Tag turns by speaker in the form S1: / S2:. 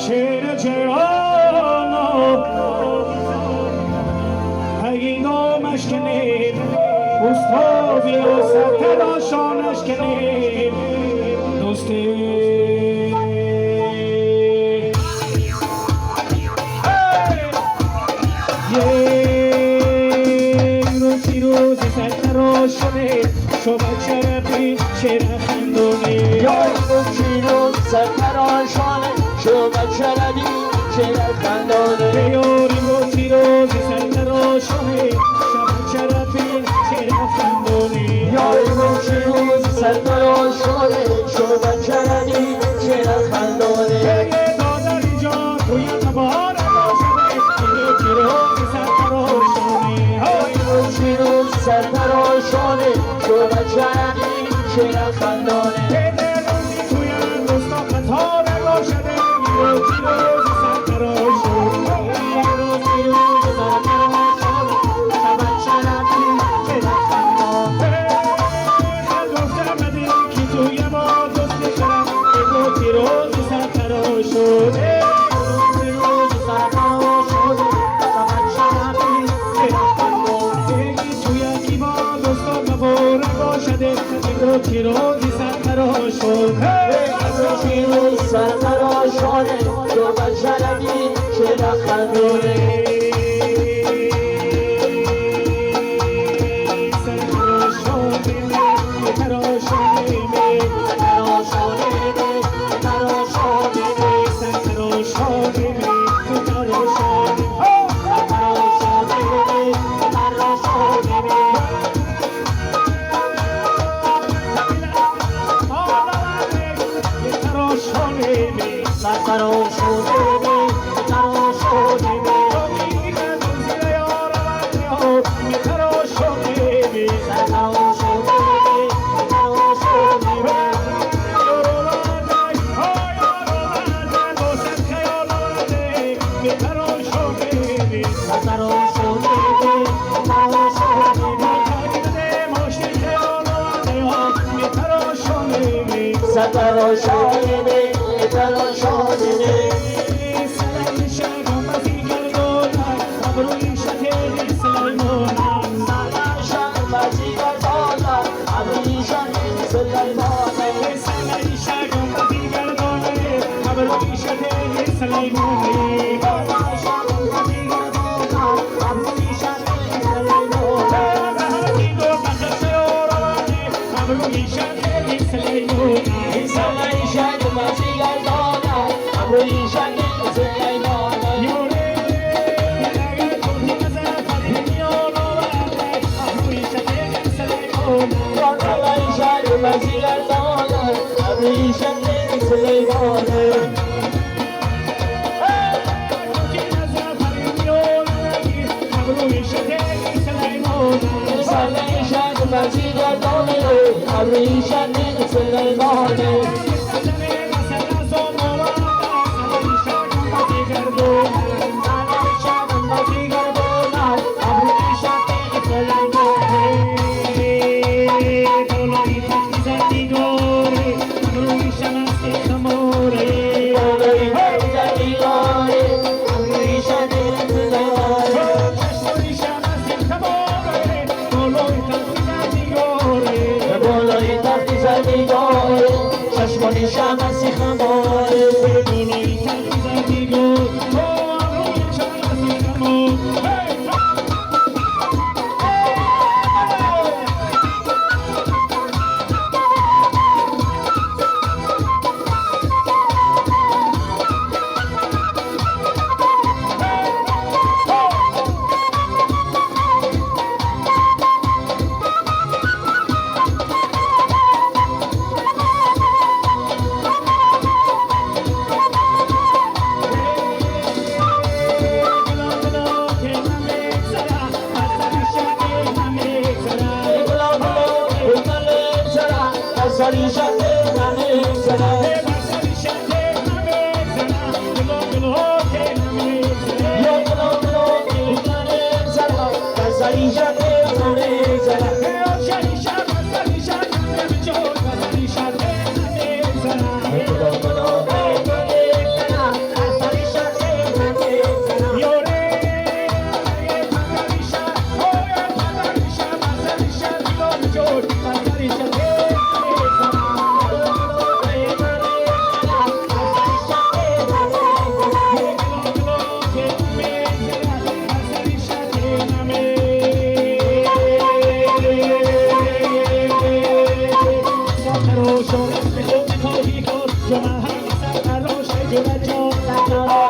S1: شیر جهانا پیغامش کنیم استابی و سرتراشانش کنیم دوستی روزی سرتراش شده شبک شرفی شیر خندونی
S2: روزی روز سرتراشانه شبک شرفی شیر خندونی
S1: روزی روزی سرتراشانه شبک شرفی شیر خندونی
S2: روزی روز سرتراشانه شبک شرفی شیر خندونی
S1: دادری جان توی تبار روزی روزی سرتراشانه
S2: روزی روز سرتراشانه شبک شرفی شیر خندونی
S1: توی دوستا قطار باشده روزی روزی سرتراشانه
S2: روزی روز سرتراشانه شبک شرفی شیر خندونی
S1: گفتم ندید که توی ما دوست میشم روزی روزی سرتراشانه
S2: روزی روز سرتراشانه شبک شرفی شیر خندونی
S1: توی کی با دوستا مبارک باشده روزی روزی سرتراشانه
S2: روزی روز سرتراشانه شبک شرفی شیر خندونی سرتراشانه تراشانه
S1: سلام شگم بزی گردونم ابروی شکل سلیمانم
S2: سلام شگم بزی گردونم ابروی شکل سلیمانم
S1: سلام شگم بزی گردونم ابروی شکل سلیمانم
S2: سلام شگم بزی گردونم ابروی شکل سلیمانم
S1: هرکی دو بخش اورانے ابروی شکل سلیمانم
S2: سلام شگم بزی گردونم ابروی شکل سلیمانم
S1: یوره اگر کنی نزد میانوانه ابروی شکل سلیمانم
S2: سلام شگم بزی گردونم ابروی شکل سلیمانم سلام شگم بزی گردونم ابروی شکل سلیمانم چشم
S1: سرتراشو میخوبی کاری کن جمعه هم سرتراشه جمعه جان سرتراشه